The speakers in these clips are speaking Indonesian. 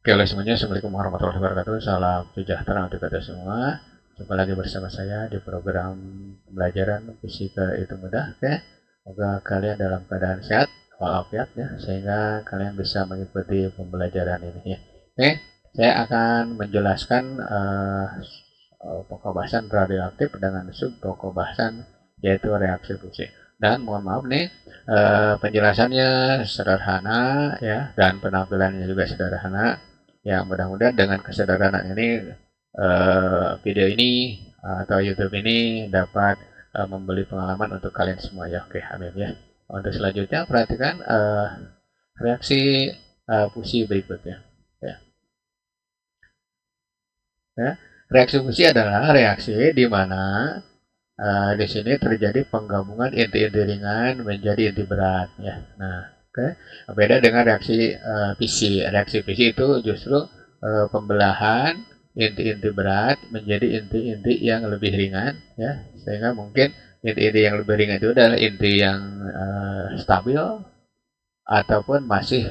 Oke, oleh semuanya, Assalamualaikum warahmatullahi wabarakatuh. Salam sejahtera untuk kita semua. Jumpa lagi bersama saya di program pembelajaran fisika itu mudah. Oke, semoga kalian dalam keadaan sehat walafiat ya, sehingga kalian bisa mengikuti pembelajaran ini ya. Oke, saya akan menjelaskan pokok bahasan radioaktif dengan sub pokok bahasan yaitu reaksi fusi. Dan mohon maaf nih, penjelasannya sederhana ya, dan penampilannya juga sederhana. Ya, mudah-mudahan dengan kesederhanaan ini video ini atau YouTube ini dapat memberi pengalaman untuk kalian semua ya. Oke, amin ya. Untuk selanjutnya perhatikan reaksi fusi berikutnya. Ya. Ya. Reaksi fusi adalah reaksi di mana di sini terjadi penggabungan inti-inti ringan menjadi inti berat ya. Nah, oke. Beda dengan reaksi fisi. Reaksi fisi itu justru pembelahan inti-inti berat menjadi inti-inti yang lebih ringan ya. Sehingga mungkin inti-inti yang lebih ringan itu adalah inti yang stabil ataupun masih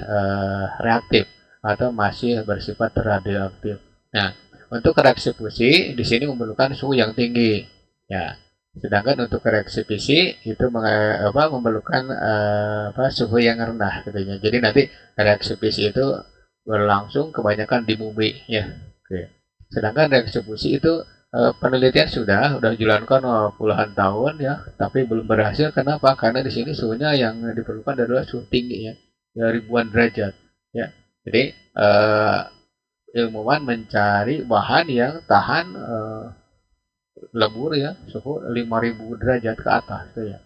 reaktif atau masih bersifat radioaktif. Nah, untuk reaksi fusi di sini memerlukan suhu yang tinggi ya. Sedangkan untuk reaksi fisi itu memerlukan suhu yang rendah gitu ya. Jadi nanti reaksi fisi itu berlangsung kebanyakan di bumi ya. Oke. Sedangkan reaksi fusi itu penelitian sudah dijalankan puluhan tahun ya, tapi belum berhasil. Kenapa? Karena di sini suhunya yang diperlukan adalah suhu tinggi ya ribuan derajat ya. Jadi ilmuwan mencari bahan yang tahan lebur ya suhu 5.000 derajat ke atas itu ya.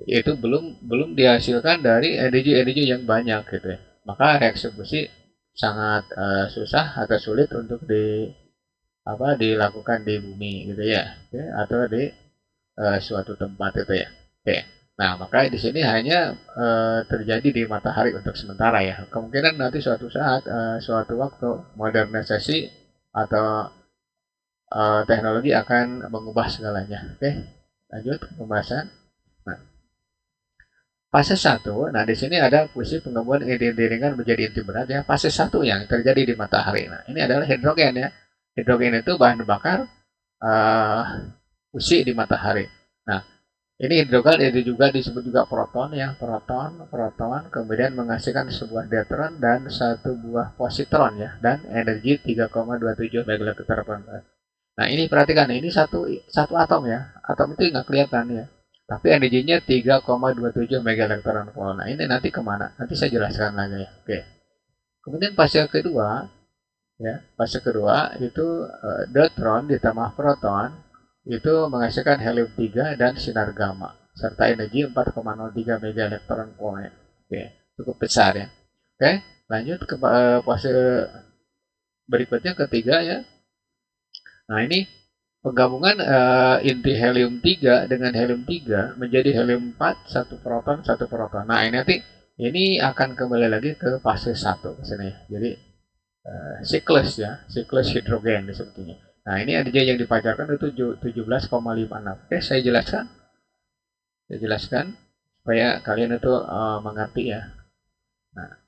Itu belum dihasilkan dari energi-energi yang banyak gitu ya. Maka reaksi fusi sangat susah atau sulit untuk dilakukan di bumi gitu ya, oke, atau di suatu tempat itu ya. Oke. Nah, maka di sini hanya terjadi di matahari untuk sementara ya. Kemungkinan nanti suatu saat, suatu waktu modernisasi atau teknologi akan mengubah segalanya. Oke, lanjut ke pembahasan. Nah, fase 1, nah di sini ada fusi penggabungan inti-inti ringan menjadi inti berat ya. Fase 1 yang terjadi di matahari. Nah, ini adalah hidrogen ya. Hidrogen itu bahan bakar fusi di matahari. Nah, ini hidrogen itu juga disebut juga proton ya, proton kemudian menghasilkan sebuah deuteron dan satu buah positron ya, dan energi 3,27 MeV. Nah, ini perhatikan, ini satu atom ya. Atom itu nggak kelihatan ya. Tapi energinya 3,27 MeV. Nah, ini nanti kemana? Nanti saya jelaskan lagi ya. Oke. Kemudian fase kedua, ya, fase kedua itu deuteron ditambah proton itu menghasilkan helium 3 dan sinar gamma serta energi 4,03 MeV. Oke, cukup besar ya. Oke, lanjut ke fase berikutnya ketiga ya. Nah, ini penggabungan inti helium 3 dengan helium 3 menjadi helium 4, satu proton, satu proton. Nah, ini nanti ini akan kembali lagi ke fase 1 ke sini. Jadi siklus ya, siklus hidrogen disebutnya. Nah, ini energi yang dipancarkan itu 17,56. Oke, saya jelaskan. Saya jelaskan supaya kalian itu mengerti ya. Nah,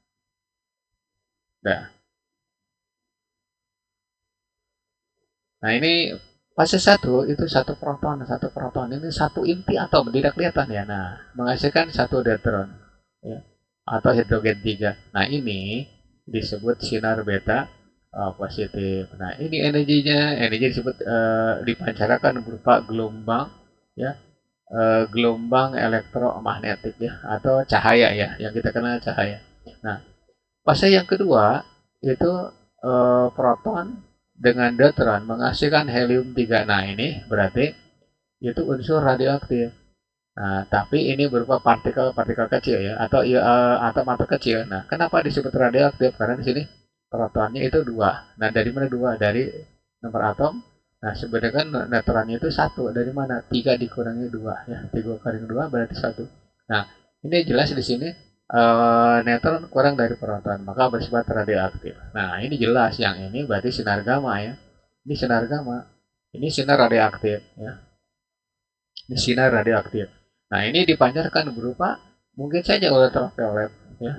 udah. Nah, ini fase 1 itu satu proton, satu proton. Ini satu inti atom, tidak kelihatan ya. Nah, menghasilkan satu deuteron ya, atau hidrogen 3. Nah, ini disebut sinar beta positif. Nah, ini energinya, energi disebut dipancarkan berupa gelombang ya, gelombang elektromagnetik ya, atau cahaya ya, yang kita kenal cahaya. Nah, fase yang kedua itu proton dengan deuteron menghasilkan helium 3. Nah, ini berarti itu unsur radioaktif. Nah, tapi ini berupa partikel-partikel kecil ya, atau atom-atom kecil. Nah, kenapa disebut radioaktif? Karena di sini protonnya itu 2. Nah, dari mana 2? Dari nomor atom. Nah, sebenarnya neutronnya itu 1. Dari mana? 3 dikurangi 2 ya. 3 kurangi 2 berarti 1. Nah, ini jelas di sini neutron kurang dari proton, maka bersifat radioaktif. Nah, ini jelas yang ini berarti sinar gamma ya. Ini sinar gamma. Ini sinar radioaktif ya. Ini sinar radioaktif. Nah, ini dipancarkan berupa mungkin saja ultraviolet ya.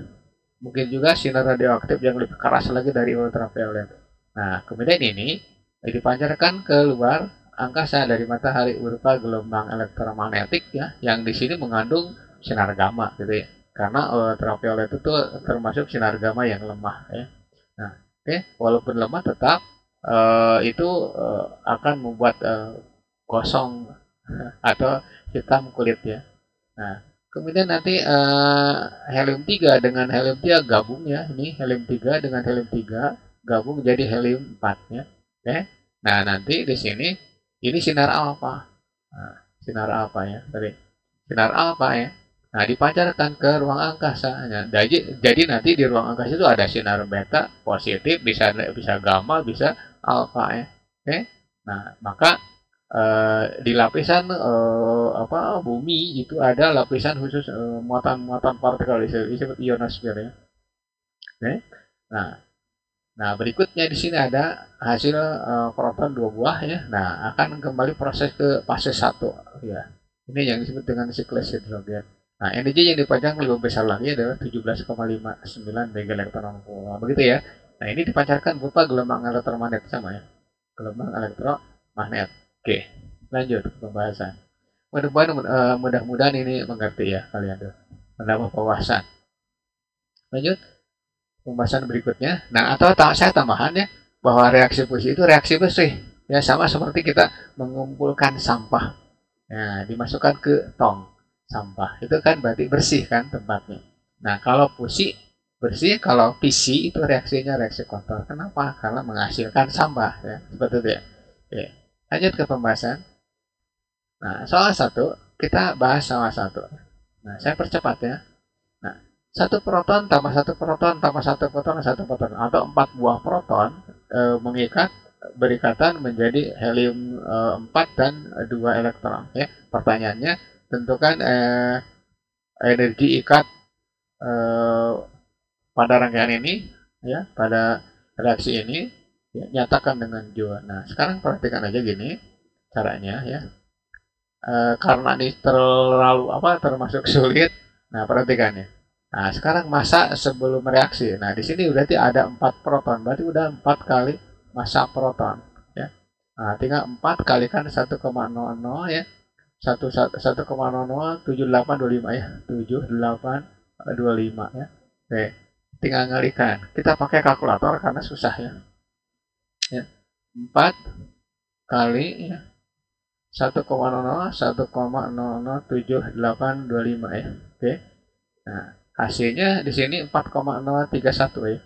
Mungkin juga sinar radioaktif yang lebih keras lagi dari ultraviolet. Nah, kemudian ini dipancarkan keluar angkasa dari matahari berupa gelombang elektromagnetik ya, yang di sini mengandung sinar gamma gitu ya. Karena ultraviolet itu termasuk sinar gamma yang lemah ya. Nah, oke, walaupun lemah tetap itu akan membuat gosong atau hitam kulit ya. Nah, kemudian nanti helium 3 dengan helium 3 gabung ya. Ini helium 3 dengan helium 3 gabung jadi helium 4 ya. Oke. Nah, nanti di sini ini sinar alfa. Nah, sinar alfa ya. Sorry. Sinar alfa ya. Nah, dipancarkan ke ruang angkasa. Nah, jadi nanti di ruang angkasa itu ada sinar beta positif, bisa bisa gamma, bisa alfa ya. Oke. Nah, maka di lapisan apa bumi itu ada lapisan khusus muatan-muatan partikel disebut ionosfer ya. Oke. Nah, nah berikutnya di sini ada hasil proton 2 buah ya. Nah, akan kembali proses ke fase 1 ya. Ini yang disebut dengan siklus hidrogen. Nah, energi yang dipajang lebih besar lagi adalah 17,59 mega elektron volt. Begitu ya. Nah, ini dipancarkan berupa gelombang elektromagnet sama ya. Gelombang elektromagnet. Oke, lanjut ke pembahasan. Mudah-mudahan ini mengerti ya kalian tuh. Menambah wawasan. Lanjut pembahasan berikutnya. Nah, atau saya tambahan ya bahwa reaksi fusi itu reaksi bersih. Ya, sama seperti kita mengumpulkan sampah. Nah, dimasukkan ke tong sampah. Itu kan berarti bersih kan tempatnya. Nah, kalau fusi bersih, kalau fisi itu reaksinya reaksi kotor. Kenapa? Karena menghasilkan sampah ya. Seperti itu ya. Oke. Lanjut ke pembahasan. Nah, salah satu kita bahas salah satu. Nah, saya percepat ya. Nah, satu proton tambah satu proton tambah satu proton atau 4 buah proton mengikat berikatan menjadi helium 4 dan 2 elektron ya. Pertanyaannya tentukan energi ikat eh, pada rangkaian ini ya, pada reaksi ini ya, nyatakan dengan Joule. Nah, sekarang perhatikan aja gini caranya ya. Karena ini terlalu termasuk sulit. Nah, perhatikan ya. Nah, sekarang massa sebelum reaksi. Nah, di sini berarti ada 4 proton. Berarti udah 4 kali massa proton. Ya. Nah, tinggal 4 kalikan 1,00 ya. 1,007825 ya. 7825 ya. Oke. Tinggal ngalikan. Kita pakai kalkulator karena susah ya. Ya. 4 kali ya, 1,007825 ya. Oke. Nah, hasilnya di sini 4,031 ya.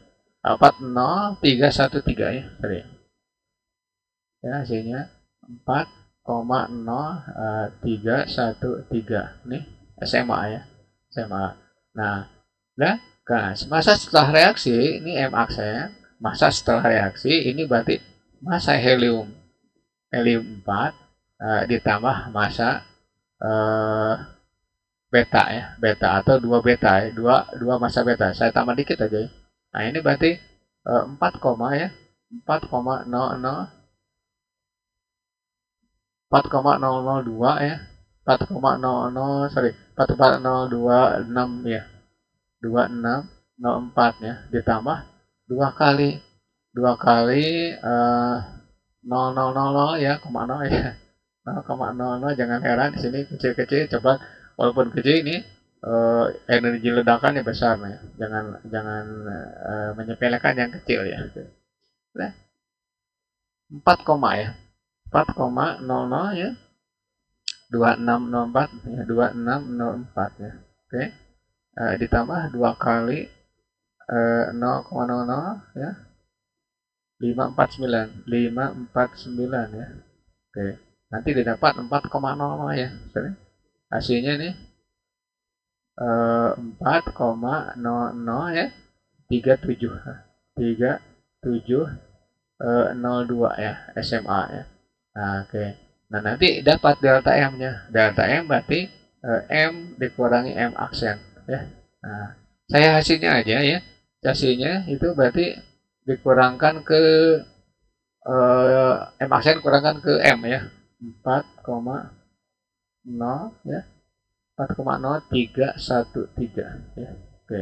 40313 ya. Sorry. Ya, hasilnya 4,0313. Nih SMA ya. SMA. Nah, masa setelah reaksi ini M aksen. Masa setelah reaksi ini berarti masa helium 4 ditambah massa beta ya, beta atau 2 beta ya, dua massa beta. Saya tambah dikit aja ya. Nah, ini berarti 4, ya 4,002 ya. 4,00 sorry 4,026 ya. 2604 ya ditambah 2 kali 0,000 ya, 0 ya. 0,00 jangan heran di sini kecil-kecil, coba walaupun kecil ini energi ledakannya besar nih. Jangan menyepelekan yang kecil ya. Nah, 4, ya. 4,00 ya. 2604 ya, 2604 ya. Oke. Ditambah 2 kali 0,00 ya. 549 ya. Oke. Nanti didapat 4,00 ya. Hasilnya nih 4,00 ya. 3702 ya SMA ya. Nah, oke. Nah, nanti dapat delta M-nya. Delta M berarti M dikurangi M aksen ya. Nah, saya hasilnya aja ya. Hasilnya itu berarti dikurangkan ke M aksen kurangkan ke M ya. 4,0 ya. 4,0313 ya. Oke.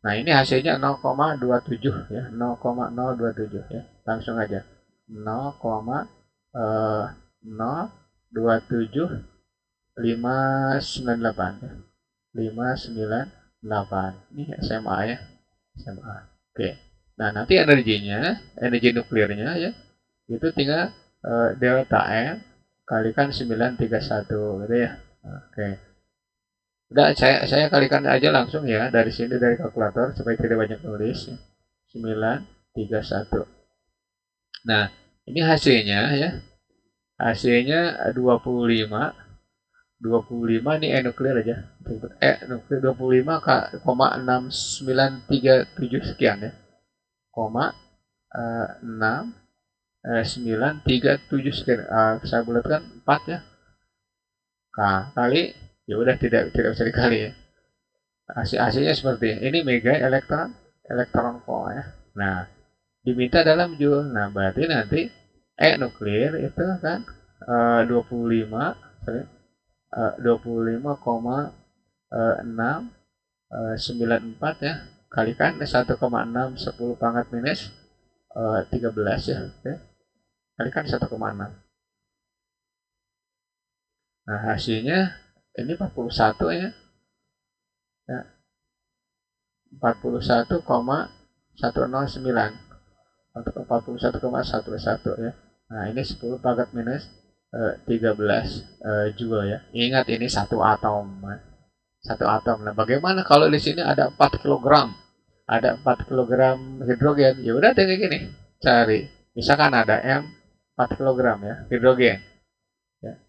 Nah, ini hasilnya 0,27 ya, 0,027 ya. Langsung aja. 0,027,598 ya. 598. Ini SMA ya. SMA. Oke. Nah, nanti energinya, energi nuklirnya ya, itu tinggal delta M kalikan 931 gitu ya. Oke. Udah, saya kalikan aja langsung ya dari sini dari kalkulator supaya tidak banyak nulis. 931. Nah, ini hasilnya ya. Hasilnya 25. 25 ini nuklir aja. Nuklir 25,6937 sekian ya. Koma 6,937 sekian. Saya bulatkan 4 ya. Kali ya udah tidak usah dikali ya. Hasilnya seperti ini mega elektron volt ya. Nah, diminta dalam joule. Nah, berarti nanti nuklir itu kan 25 25,694 ya kalikan 1,610 pangkat minus 13 ya. Oke. Kalikan 1,6. Nah, hasilnya ini 41 ya. 41,109 untuk 41,11 ya. Nah, ini 10 pangkat minus 13 joule ya. Ingat ini satu atom. Satu atom. Nah, bagaimana kalau di sini ada 4 kg? Ada 4 kg hidrogen. Ya udah tinggal gini. Cari. Misalkan ada M 4 kg ya, hidrogen. Ya.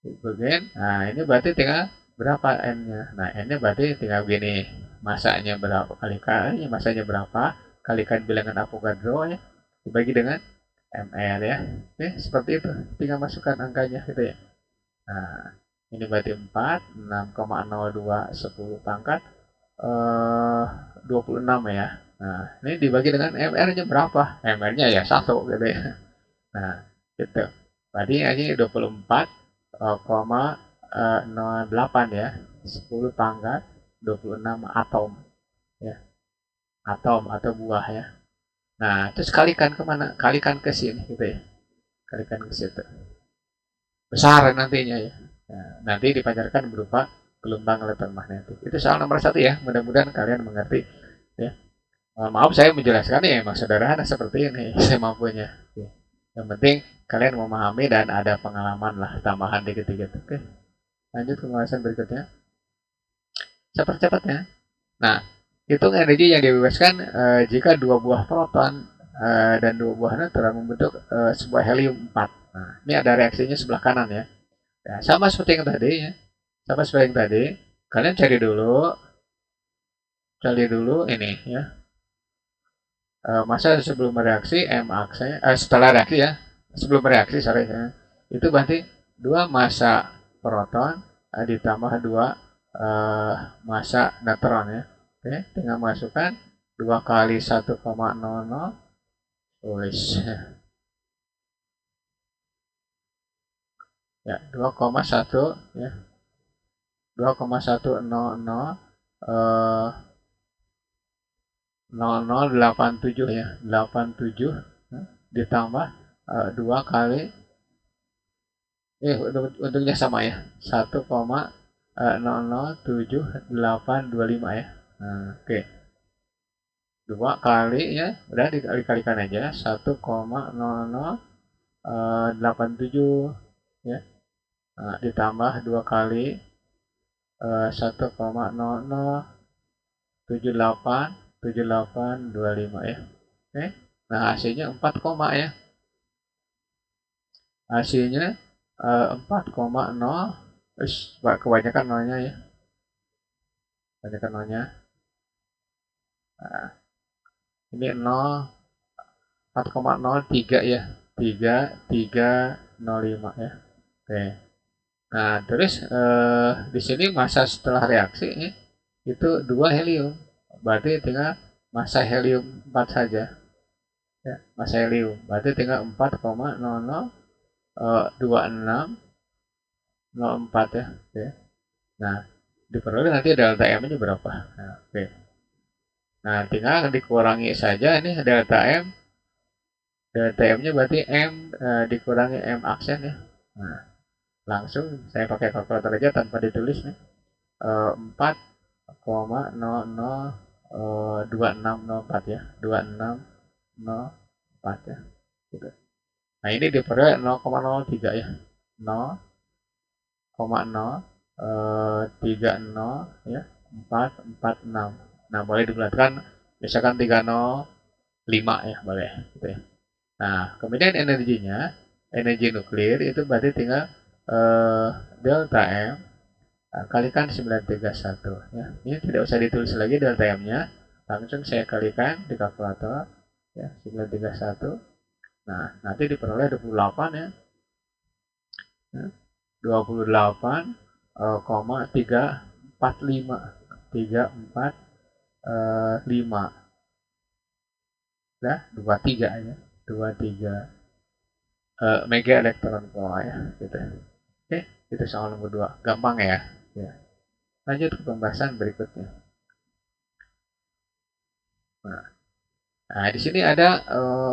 Hidrogen. Nah, ini berarti tinggal berapa N-nya? Nah, N-nya berarti tinggal gini. Masanya berapa kalikan, masanya berapa? Kalikan bilangan Avogadro ya. Dibagi dengan ml ya. Oke, seperti itu. Tinggal masukkan angkanya gitu ya. Nah, ini berarti 4, 6,02, 10 pangkat 26 ya. Nah, ini dibagi dengan ml-nya berapa? Ml-nya ya 1 gitu ya. Nah, gitu. Berarti ini 24,08 ya. 10 pangkat 26 atom ya. Atom atau buah ya. Nah, terus kalikan kemana? Kalikan ke sini gitu ya. Kalikan ke situ. Besar nantinya ya. Nah, nanti dipancarkan berupa gelombang elektromagnetik. Itu soal nomor 1 ya. Mudah-mudahan kalian mengerti ya. Maaf saya menjelaskan ya emang sederhana seperti ini saya mampunya. Yang penting kalian memahami dan ada pengalaman lah tambahan dikit-dikit. Oke. Lanjut ke pembahasan berikutnya. Cepat-cepatnya. Nah, hitung energi yang dibebaskan jika dua buah proton dan dua buah neutron membentuk sebuah helium 4. Nah, ini ada reaksinya sebelah kanan ya. Ya, sama seperti yang tadi ya. Sama seperti yang tadi. Kalian cari dulu ini ya. Masa sebelum reaksi M-aksnya setelah reaksi ya. Sebelum reaksi sorry ya. Itu berarti dua massa proton ditambah dua massa neutron ya. Oke, tinggal masukkan 2 kali 1,00 tulis ya 2,1 ya 2,100 0087 ya 87 ditambah 2 kali untungnya sama ya 1,00785 ya. Nah, oke. 2 kali ya udah dikalikan aja 1,0087 ya. Nah, ditambah 2 kali 1,00787825 ya. Oke. Nah, hasilnya 4, ya. Hasilnya 4,0. Kebanyakan nolnya ya. Kebanyakan nolnya. Nah, ini 0 4,03 ya. 3305 ya. Oke. Nah, terus di sini massa setelah reaksi itu 2 helium. Berarti tinggal massa helium 4 saja. Ya, massa helium. Berarti tinggal 4,002604 ya. Oke. Nah, diperoleh nanti delta M-nya berapa? Nah, oke. Nah, tinggal dikurangi saja ini delta M. Delta M-nya berarti M dikurangi M aksen ya. Nah, langsung saya pakai kalkulator aja tanpa ditulis nih. 4,002604 ya. 2604 ya. Gitu. Nah, ini diperoleh 0,03 ya. 0,030 ya. 446. Nah, boleh dibulatkan misalkan 305 ya, boleh gitu ya. Nah, kemudian energinya, energi nuklir itu berarti tinggal delta M kalikan 931 ya. Ini tidak usah ditulis lagi delta M-nya, langsung saya kalikan di kalkulator ya 931. Nah, nanti diperoleh 28 ya. 28,345 ya 23 ya 23 mega elektron volt ya gitu. Oke, itu soal nomor 2 gampang ya. Ya, lanjut ke pembahasan berikutnya. Nah, di sini ada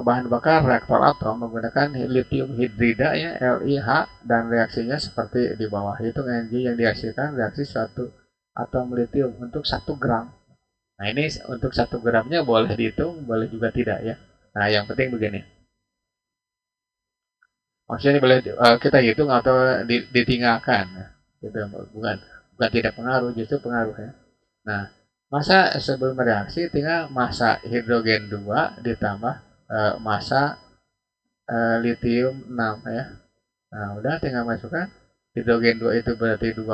bahan bakar reaktor atom menggunakan lithium hidrida ya LiH dan reaksinya seperti di bawah. Hitung energi yang dihasilkan reaksi satu atom lithium untuk 1 gram. Nah, ini untuk 1 gramnya boleh dihitung, boleh juga tidak ya. Nah, yang penting begini. Maksudnya boleh kita hitung atau ditinggalkan. Gitu, bukan tidak pengaruh, justru pengaruh ya. Nah, masa sebelum reaksi tinggal massa hidrogen 2 ditambah massa litium 6 ya. Nah, udah tinggal masukkan hidrogen 2 itu berarti 2,0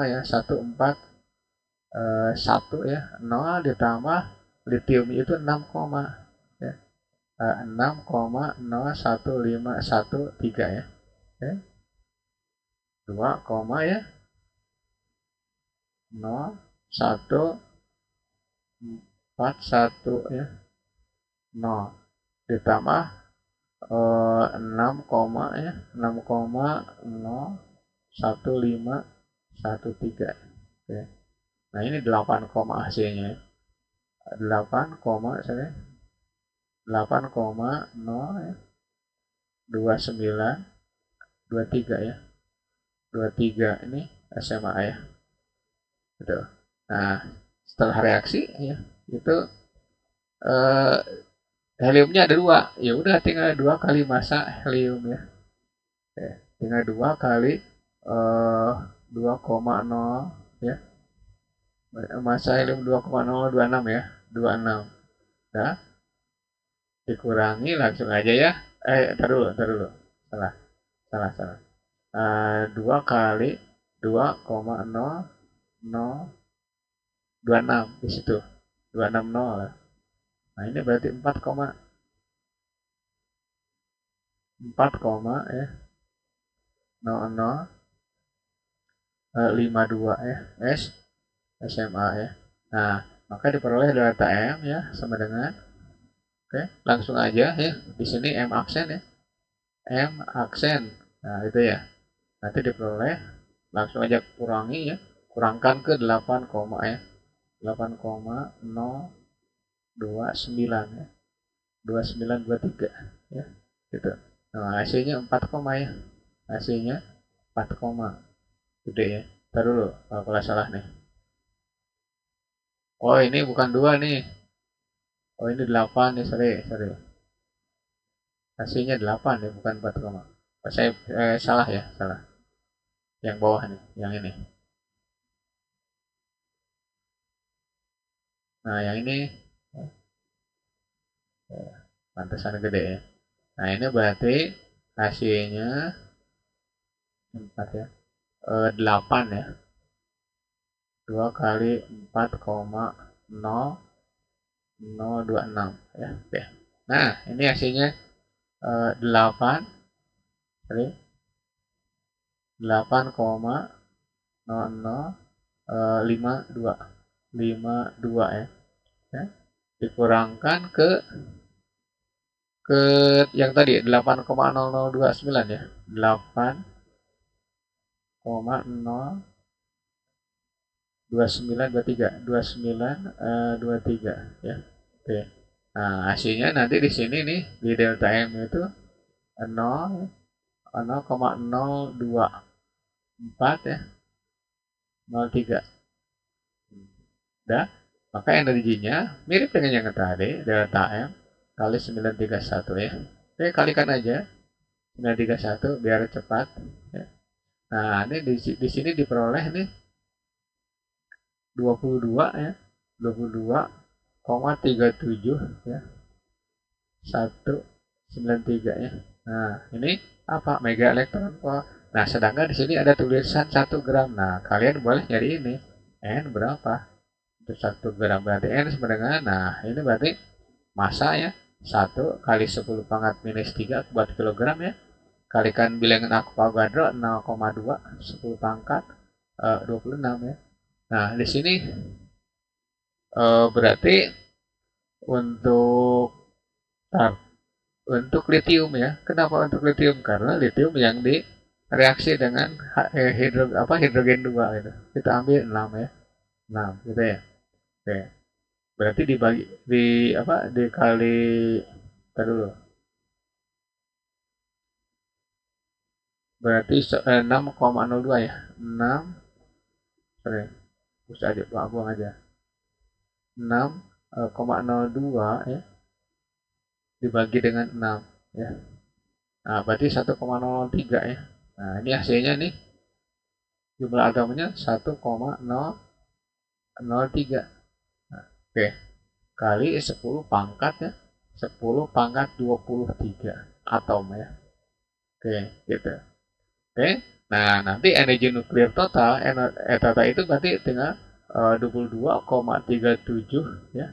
ya, 1 ya, 0 ditambah litium itu 6, ya. 6,01513 ya. Oke. 2, ya 0 1 4 1 ya 0 ditambah 6, ya 6,01513. Oke. Nah, ini 8, hasilnya 8, sorry 8,0 ya 2923 ya 23 ini SMA ya gitu. Nah, setelah reaksi ya itu eh, heliumnya ada 2, ya udah tinggal 2 kali massa helium ya. Oke, tinggal 2 kali 2,0 ya massa helium 2,026 ya 26 nah dikurangi langsung aja ya ntar dulu salah 2 kali 2,0026 di situ 260 lah. Nah, ini berarti 4, ya 0052 ya SMA ya. Nah, maka diperoleh delta M ya sama dengan oke, langsung aja ya. Di sini M aksen ya. M aksen. Nah, itu ya. Nanti diperoleh langsung aja kurangi ya. Kurangkan ke 8, ya. 8,029 ya. 2923 ya. Gitu. Nah, hasilnya 4, ya. Hasilnya 4, gede ya. Ntar dulu kalau salah nih. Oh, ini bukan 2 nih. Oh, ini 8 nih, sorry. Hasilnya 8 ya, bukan 4, oh, saya salah ya, salah. Yang bawah nih, yang ini. Nah, yang ini pantesan gede ya. Nah, ini berarti hasilnya 4 ya. 8 ya. 2 kali 4,0026 ya. Oke. Nah, ini hasilnya 8 kali 8,0052 ya. Dikurangkan ke yang tadi 8,0029 ya. 8,0029 2923 ya. Oke. Nah, hasilnya nanti di sini nih di delta M itu 0,024 ya, 03. Udah. Maka energinya mirip dengan yang tadi, delta M kali 931 ya. Oke, kalikan aja 931 biar cepat ya. Nah, ini di sini diperoleh nih 22 ya. 22,37 ya. 193 ya. Nah, ini apa? Mega elektron. Nah, sedangkan di sini ada tulisan 1 gram. Nah, kalian boleh nyari ini. N berapa? Untuk 1 gram berarti N sama dengan, nah, ini berarti massa ya. 1 kali 10 pangkat minus 3 buat kilogram ya. Kalikan bilangan Avogadro 0,2 10 pangkat 26 ya. Nah, di sini berarti untuk untuk litium ya. Kenapa untuk litium? Karena litium yang direaksi dengan hidrogen 2 gitu. Kita ambil 6 ya. 6 gitu ya. Oke. Berarti dibagi dikali dulu. Berarti 6,02 ya. 6 sorry. Bisa aja buang aja. 6,02 ya dibagi dengan 6 ya. Nah, berarti 1,03 ya. Nah, ini hasilnya nih jumlah atomnya 1,003. Nah, oke. Kali 10 pangkat ya. 10 pangkat 23 atom ya. Oke, gitu. Oke. Nah, nanti energi nuklir total total itu berarti tinggal 22,37 ya.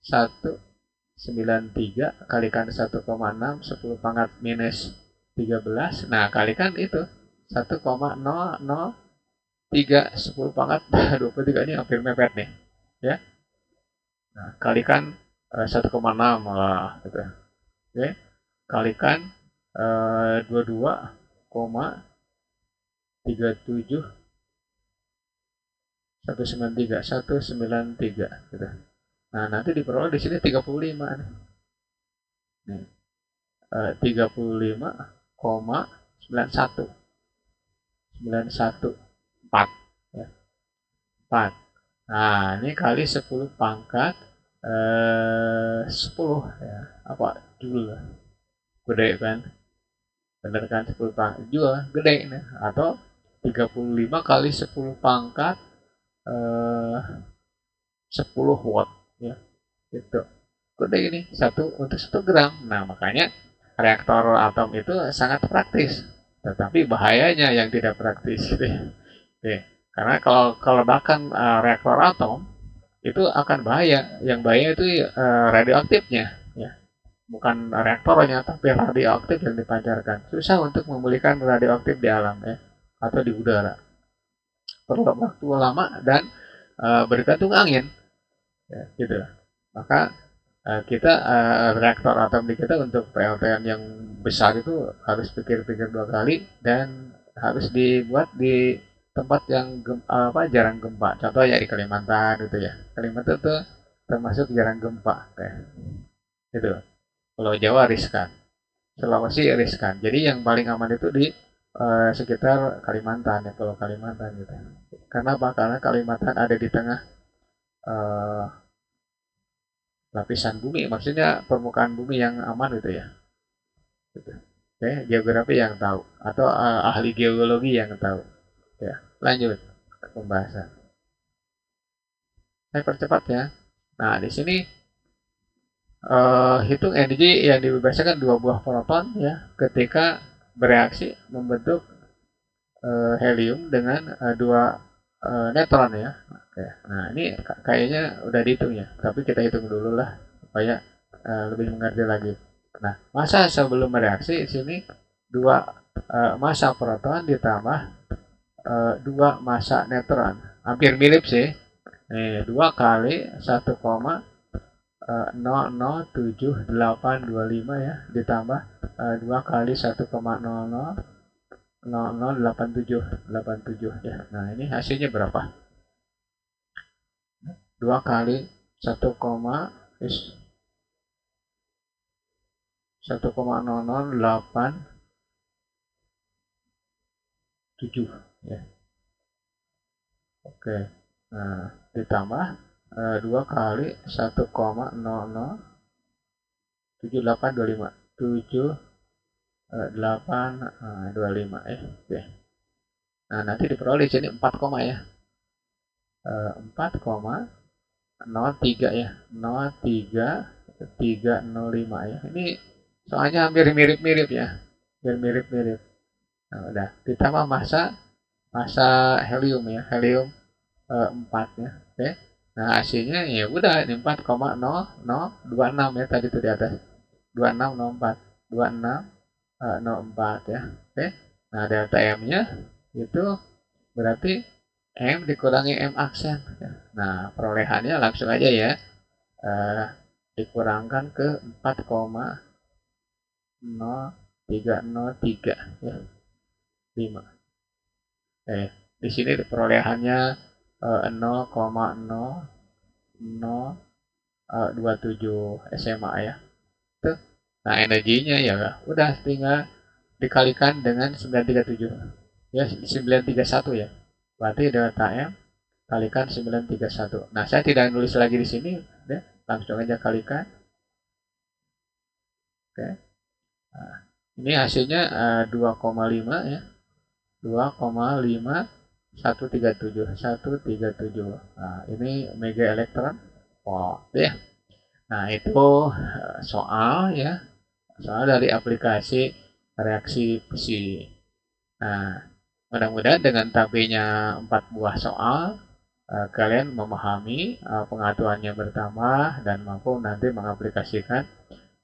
193 kalikan 1,6 10 pangkat minus 13. Nah, kalikan itu 1,003 10 pangkat 23 ini hampir mepet nih ya. Nah, kalikan 1,6 lah gitu. Oke. Kalikan 22,37 193 gitu. Nah, nanti diperoleh di sini 35 nih. Nih. 35,91 4 ya. 4. Nah, ini kali 10 pangkat 10 ya. Apa? Joule. Gede kan? Bener kan 10 pangkat juga gede nih. Atau 35 kali 10 pangkat 10 watt ya. Gitu. Gede ini untuk 1 gram. Nah, makanya reaktor atom itu sangat praktis. Tetapi bahayanya yang tidak praktis gitu ya. Oke. Karena kalau bahkan reaktor atom itu akan bahaya. Yang bahaya itu radioaktifnya ya. Bukan reaktornya tapi radioaktif yang dipancarkan. Susah untuk memulihkan radioaktif di alam ya atau di udara. Perlu waktu lama dan bergantung angin ya, gitu. Maka kita reaktor atom di kita untuk PLTN yang besar itu harus pikir-pikir 2 kali dan harus dibuat di tempat yang jarang gempa. Contohnya di Kalimantan gitu ya. Kalimantan itu termasuk jarang gempa kayak gitu. Pulau Jawa riskan, Sulawesi riskan. Jadi yang paling aman itu di sekitar Kalimantan ya, Pulau Kalimantan gitu. Karena apa? Karena Kalimantan ada di tengah lapisan bumi, maksudnya permukaan bumi yang aman gitu ya. Gitu. Oke, geografi yang tahu atau ahli geologi yang tahu. Ya, lanjut ke pembahasan. Saya percepat ya. Nah, di sini hitung energi yang dibebaskan 2 buah proton ya ketika bereaksi membentuk helium dengan 2 neutron ya. Oke. Nah, ini kayaknya udah dihitung ya, tapi kita hitung dulu lah supaya lebih mengerti lagi. Nah, massa sebelum bereaksi di sini 2 massa proton ditambah 2 massa neutron. Hampir mirip sih. Nih, 2 kali 1,007825 ya ditambah 2 kali 1,000087 ya. Nah, ini hasilnya berapa? 2 kali 1,0087 ya. Oke. Nah, ditambah 2 kali 1,007825 7825 ya. Oke. Nah, nanti diperoleh di sini 4, ya. 4,03 ya. 03305 ya. Ini soalnya hampir mirip-mirip ya. Hampir mirip-mirip. Nah, udah. Ditambah massa helium ya. Helium 4 ya. Oke. Nah, hasilnya ya udah ini 4,0026 ya tadi tuh di atas. 2604. 2604 ya. Oke. Nah, delta M-nya itu berarti M dikurangi M aksen. Nah, perolehannya langsung aja ya. Dikurangkan ke 4,0303 ya. 5. Di sini perolehannya 0,0027 SMA ya. Tuh. Nah, energinya ya udah tinggal dikalikan dengan 937. Ya, 931 ya. Berarti delta M kalikan 931. Nah, saya tidak nulis lagi di sini, ya. Langsung aja kalikan. Oke. Nah, ini hasilnya 2,5 ya. 2,5137. Nah, ini mega elektron volt ya. Nah, itu soal ya. Soal dari aplikasi reaksi fusi. Nah, mudah-mudahan dengan tabelnya 4 buah soal, kalian memahami pengetahuannya bertambah dan mampu nanti mengaplikasikan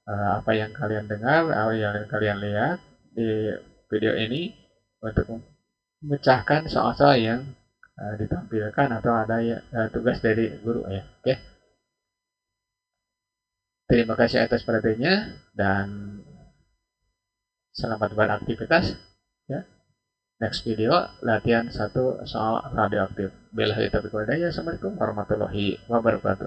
apa yang kalian dengar, apa yang kalian lihat di video ini untuk memecahkan soal-soal yang ditampilkan atau ada tugas dari guru ya. Oke. Terima kasih atas perhatiannya dan selamat beraktivitas ya. Next video latihan 1 soal radioaktif. Billahi taufiq wal hidayah. Assalamualaikum warahmatullahi wabarakatuh.